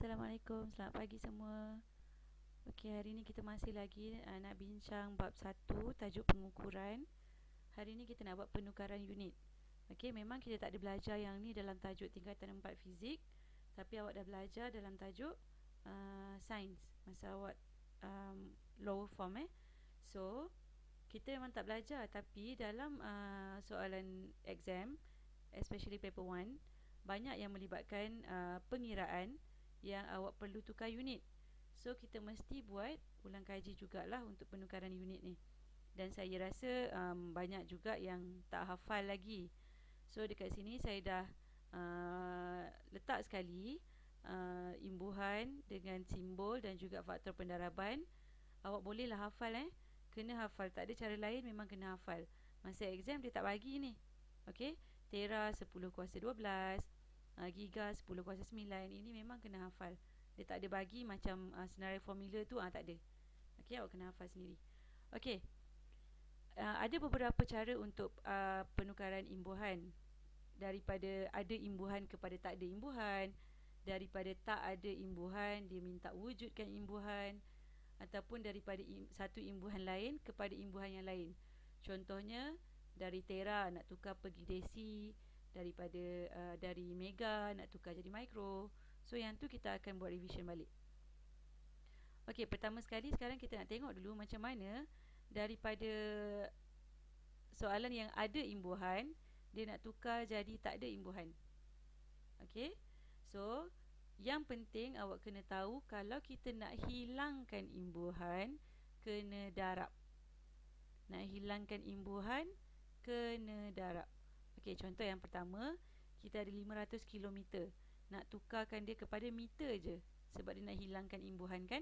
Assalamualaikum, selamat pagi semua. Okey, hari ni kita masih lagi nak bincang bab 1, tajuk pengukuran. Hari ni kita nak buat penukaran unit. Okey, memang kita tak ada belajar yang ni dalam tajuk tingkatan 4 fizik, tapi awak dah belajar dalam tajuk sains masa awak lower form So, kita memang tak belajar, tapi dalam soalan exam, especially paper 1, banyak yang melibatkan pengiraan yang awak perlu tukar unit. So kita mesti buat ulang kaji jugalah untuk penukaran unit ni. Dan saya rasa banyak juga yang tak hafal lagi. So dekat sini saya dah letak sekali imbuhan dengan simbol dan juga faktor pendaraban. Awak bolehlah hafal kena hafal, tak ada cara lain, memang kena hafal. Masa exam dia tak bagi ni. Okey, tera 10 kuasa 12, giga 10 kuasa 9, ini memang kena hafal. Dia tak ada bagi macam senarai formula tu, tak ada. Okey, awak kena hafal sendiri. Okey, ada beberapa cara untuk penukaran imbuhan. Daripada ada imbuhan kepada tak ada imbuhan, daripada tak ada imbuhan dia minta wujudkan imbuhan, ataupun daripada satu imbuhan lain kepada imbuhan yang lain. Contohnya dari tera nak tukar pergi desi, daripada dari mega nak tukar jadi mikro. So yang tu kita akan buat revision balik. Okey, pertama sekali sekarang kita nak tengok dulu macam mana daripada soalan yang ada imbuhan dia nak tukar jadi tak ada imbuhan. Okey, so yang penting awak kena tahu kalau kita nak hilangkan imbuhan, kena darab. Nak hilangkan imbuhan, kena darab. Okey, contoh yang pertama, kita ada 500 km. Nak tukarkan dia kepada meter je, sebab dia nak hilangkan imbuhan kan.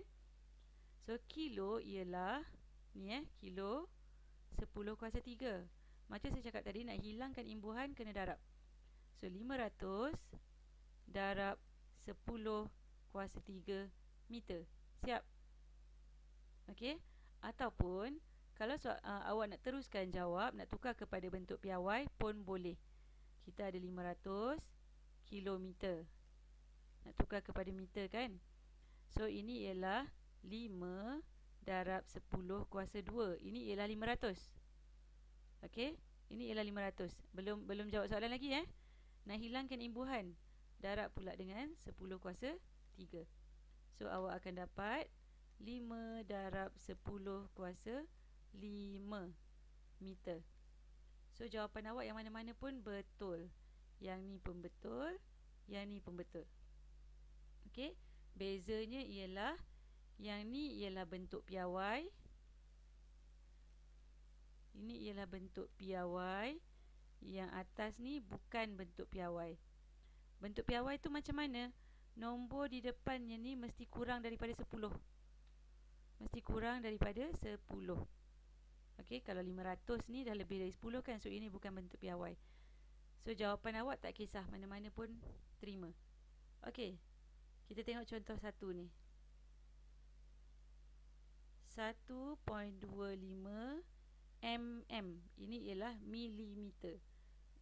So kilo ialah ni kilo 10 kuasa 3. Macam saya cakap tadi, nak hilangkan imbuhan kena darab. So 500 darab 10 kuasa 3 meter. Siap? Okey. Ataupun kalau awak nak teruskan jawab, nak tukar kepada bentuk piawai pun boleh. Kita ada 500 kilometer. Nak tukar kepada meter kan? So ini ialah 5 darab 10 kuasa 2. Ini ialah 500. Okey? Ini ialah 500. Belum jawab soalan lagi Nak hilangkan imbuhan, darab pula dengan 10 kuasa 3. So awak akan dapat 5 darab 10 kuasa 5 meter. So jawapan awak yang mana-mana pun betul. Yang ni pun betul, yang ni pun betul. Okey, bezanya ialah yang ni ialah bentuk piawai, ini ialah bentuk piawai, yang atas ni bukan bentuk piawai. Bentuk piawai tu macam mana? Nombor di depannya ni mesti kurang daripada 10. Mesti kurang daripada 10. Okey, kalau 500 ni dah lebih dari 10 kan, so ini bukan bentuk piawai. So jawapan awak tak kisah, mana-mana pun terima. Okey, kita tengok contoh satu ni. 1.25 mm. Ini ialah milimeter.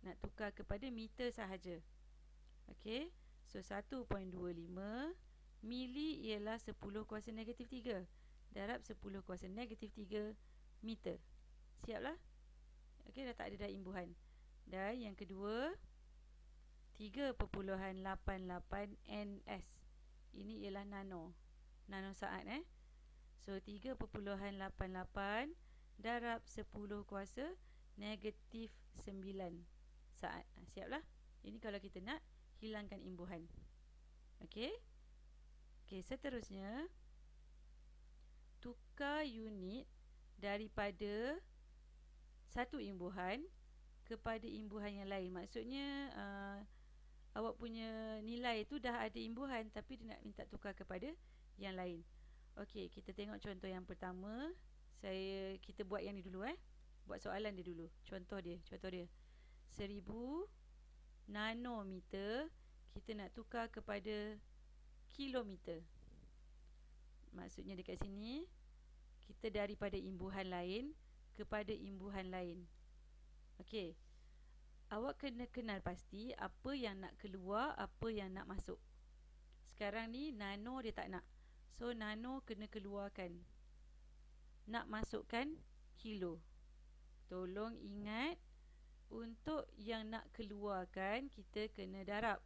Nak tukar kepada meter sahaja. Okey, so 1.25 mili ialah 10 kuasa negatif 3 darab 10 kuasa negatif 3 meter. Siaplah? Okey, dah tak ada dah imbuhan. Dan yang kedua, 3.88 ns. Ini ialah nano saat So 3.88 darab 10 kuasa negatif 9 saat. Siaplah? Ini kalau kita nak hilangkan imbuhan. Okey. Okey, seterusnya tukar unit daripada satu imbuhan kepada imbuhan yang lain. Maksudnya awak punya nilai tu dah ada imbuhan, tapi dia nak minta tukar kepada yang lain. Okey, kita tengok contoh yang pertama. Kita buat yang ni dulu Buat soalan dia dulu. Contoh dia. 1000 nanometer kita nak tukar kepada kilometer. Maksudnya dekat sini kita daripada imbuhan lain kepada imbuhan lain. Okey, awak kena kenal pasti apa yang nak keluar, apa yang nak masuk. Sekarang ni nano dia tak nak. So nano kena keluarkan. Nak masukkan kilo. Tolong ingat, untuk yang nak keluarkan kita kena darab.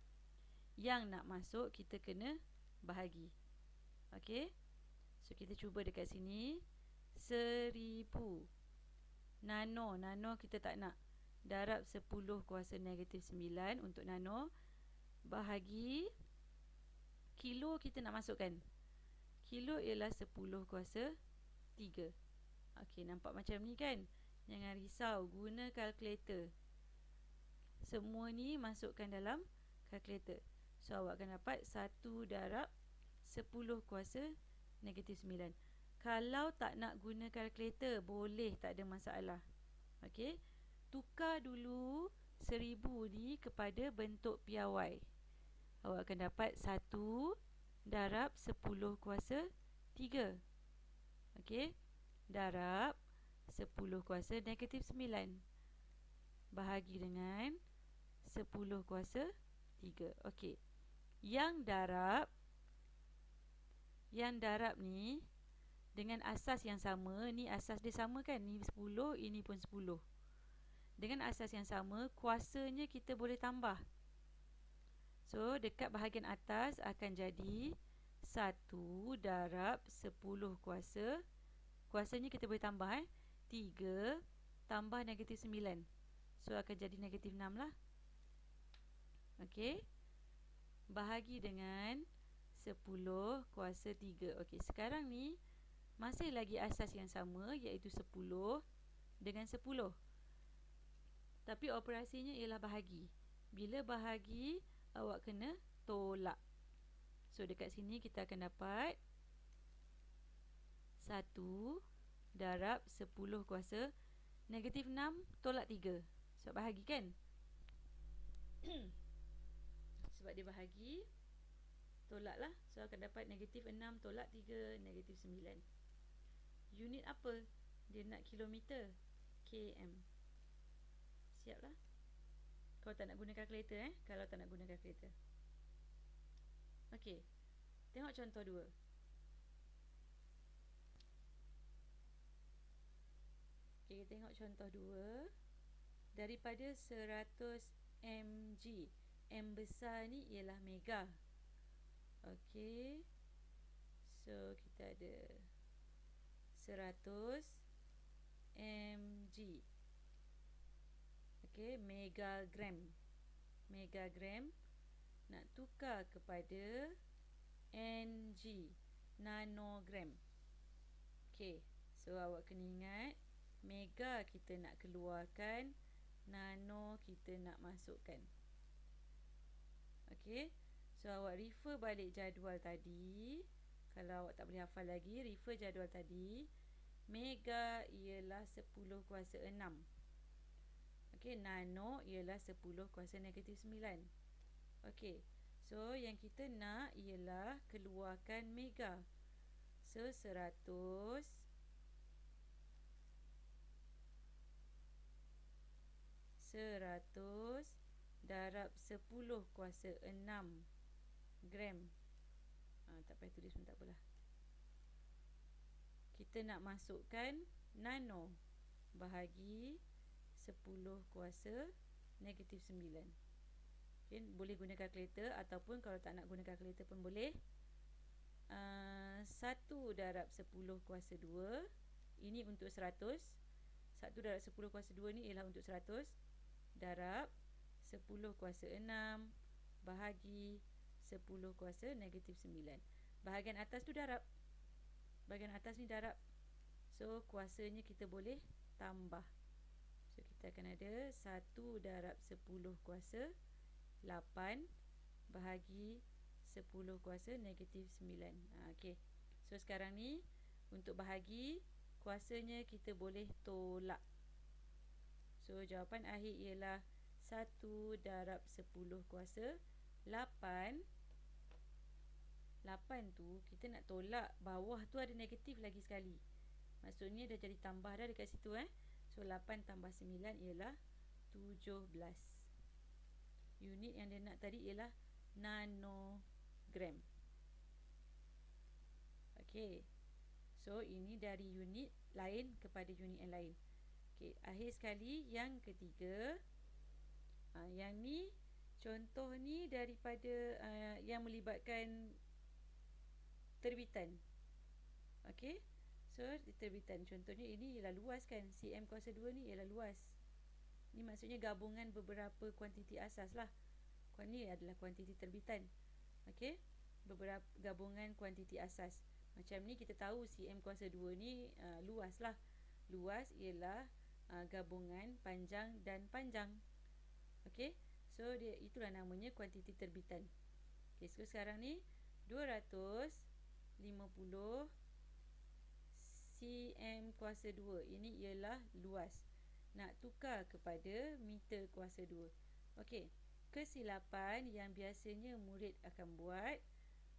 Yang nak masuk kita kena bahagi. Okey. So kita cuba dekat sini. 1000. Nano kita tak nak. Darab 10 kuasa negatif 9 untuk nano. Bahagi kilo kita nak masukkan. Kilo ialah 10 kuasa 3. Okey, nampak macam ni kan? Jangan risau, guna kalkulator. Semua ni masukkan dalam kalkulator. So awak akan dapat 1 darab 10 kuasa negatif 9. Kalau tak nak guna kalkulator, boleh, tak ada masalah. Okey, tukar dulu 1000 ni kepada bentuk piawai. Awak akan dapat 1 darab 10 kuasa 3. Okey, darab 10 kuasa negatif 9. Bahagi dengan 10 kuasa 3. Okey, yang darab ni dengan asas yang sama. Ni asas dia sama kan? Ni 10, ini pun 10. Dengan asas yang sama, kuasanya kita boleh tambah. So, dekat bahagian atas akan jadi 1 darab 10 kuasa. Kuasanya kita boleh tambah 3 tambah negatif 9. So, akan jadi negatif 6 lah. Okey. Bahagi dengan 10 kuasa 3. Okey, sekarang ni masih lagi asas yang sama, iaitu 10 dengan 10. Tapi operasinya ialah bahagi. Bila bahagi, awak kena tolak. So dekat sini kita akan dapat 1 darab 10 kuasa negatif 6 tolak 3. Sebab bahagi kan? Sebab dia bahagi, tolak lah. So akan dapat negatif 6 tolak 3, negatif 9. Unit apa? Dia nak kilometer, km. Siap lah. Kalau tak nak guna kalkulator Kalau tak nak guna kalkulator. Okey, tengok contoh 2. Okey, tengok contoh 2. Daripada 100 mg, M besar ni ialah mega. Okey, so kita ada 100 mg. Okey, megagram. Megagram nak tukar kepada ng, nanogram. Okey, so awak kena ingat, mega kita nak keluarkan, nano kita nak masukkan. Okey, so awak refer balik jadual tadi. Kalau awak tak boleh hafal lagi, refer jadual tadi. Mega ialah 10 kuasa 6. Okey, nano ialah 10 kuasa negatif 9. Okey, so yang kita nak ialah keluarkan mega. So 100 darab 10 kuasa 6 gram. Tak payah tulis pun tak apalah. Kita nak masukkan nano. Bahagi 10 kuasa negatif 9. Okay, boleh guna kalkulator, ataupun kalau tak nak guna kalkulator pun boleh. 1 darab 10 kuasa 2. Ini untuk 100. 1 darab 10 kuasa 2 ni ialah untuk 100. Darab 10 kuasa 6 bahagi 10 kuasa negatif 9. Bahagian atas tu darab. Bahagian atas ni darab. So kuasanya kita boleh tambah. So kita akan ada 1 darab 10 kuasa 8 bahagi 10 kuasa negatif 9. Okey. So sekarang ni untuk bahagi, kuasanya kita boleh tolak. So jawapan akhir ialah 1 darab 10 kuasa 8. 8 tu kita nak tolak, bawah tu ada negatif lagi sekali. Maksudnya dah jadi tambah dah dekat situ So 8 tambah 9 ialah 17. Unit yang dia nak tadi ialah nanogram. Okey. So ini dari unit lain kepada unit yang lain. Okey, akhir sekali yang ketiga. Yang ni contoh ni daripada yang melibatkan terbitan. Okey. So terbitan contohnya ini ialah luas kan. CM kuasa 2 ni ialah luas. Ni maksudnya gabungan beberapa kuantiti asas lah. Ni adalah kuantiti terbitan. Okey. Beberapa gabungan kuantiti asas. Macam ni kita tahu CM kuasa 2 ni luas lah. Luas ialah gabungan panjang dan panjang. Okey. So itulah namanya kuantiti terbitan. Okey, so sekarang ni 250 cm kuasa 2. Ini ialah luas. Nak tukar kepada meter kuasa 2. Okey. Kesilapan yang biasanya murid akan buat,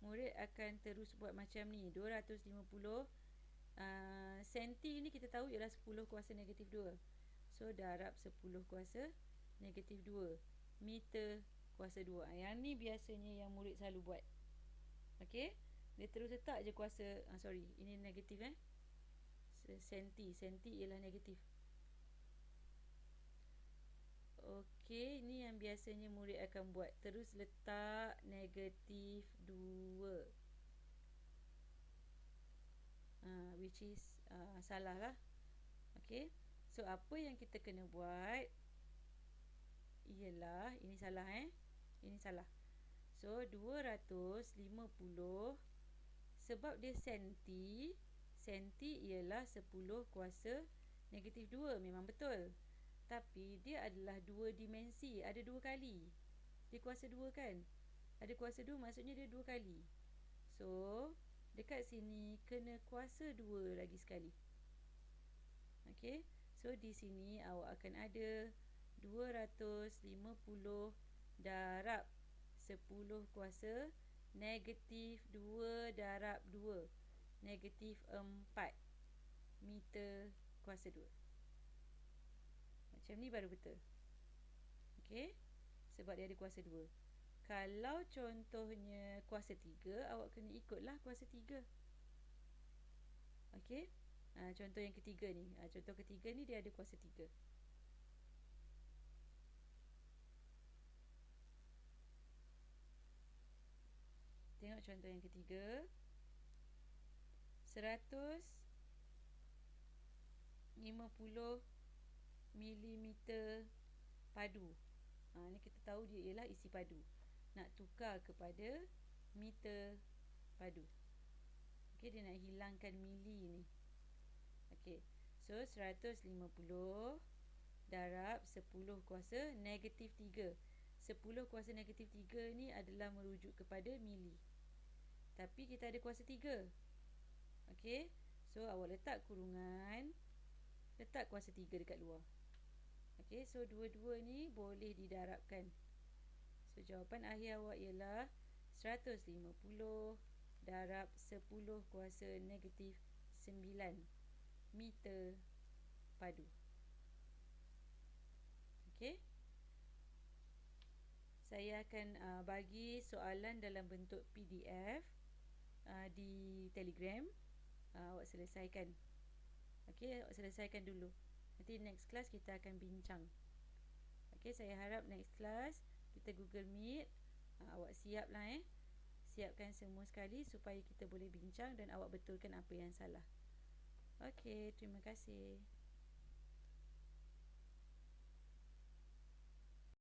murid akan terus buat macam ni. 250 senti ni kita tahu ialah 10 kuasa negatif 2. So darab 10 kuasa negatif 2 meter kuasa 2. Yang ni biasanya yang murid selalu buat. Okey. Dia terus letak je kuasa, ini negatif senti. Senti ialah negatif. Okey, ni yang biasanya murid akan buat. Terus letak negatif 2. Which is salah lah. Okey. So apa yang kita kena buat ialah, ini salah ini salah. So 250, sebab dia senti, senti ialah 10 kuasa negatif 2. Memang betul. Tapi dia adalah 2 dimensi. Ada 2 kali. Dia kuasa 2 kan. Ada kuasa 2 maksudnya dia 2 kali. So dekat sini kena kuasa 2 lagi sekali. Okey. So di sini awak akan ada 250 darab 10 kuasa negatif 2 darab 2 negatif 4 meter kuasa 2. Macam ni baru betul. Okey. Sebab dia ada kuasa 2. Kalau contohnya kuasa 3, awak kena ikutlah kuasa 3. Okey. Contoh yang ketiga ni. Contoh ketiga ni dia ada kuasa 3. Tengok contoh yang ketiga. 150 milimeter padu. Ni kita tahu dia ialah isi padu. Nak tukar kepada meter padu. Okey, dia nak hilangkan mili ni. Okey. So 150 darab 10 kuasa negatif 3. 10 kuasa negatif 3 ni adalah merujuk kepada mili. Tapi kita ada kuasa 3. Okey. So awak letak kurungan, letak kuasa 3 dekat luar. Okey. So dua-dua ni boleh didarabkan. So jawapan akhir awak ialah 150 darab 10 kuasa negatif 9 meter padu. Okey. Saya akan bagi soalan dalam bentuk PDF di Telegram. Awak selesaikan. Okey, awak selesaikan dulu. Nanti next class kita akan bincang. Okey, saya harap next class kita Google Meet. Awak siaplah Siapkan semua sekali supaya kita boleh bincang dan awak betulkan apa yang salah. Okey, terima kasih.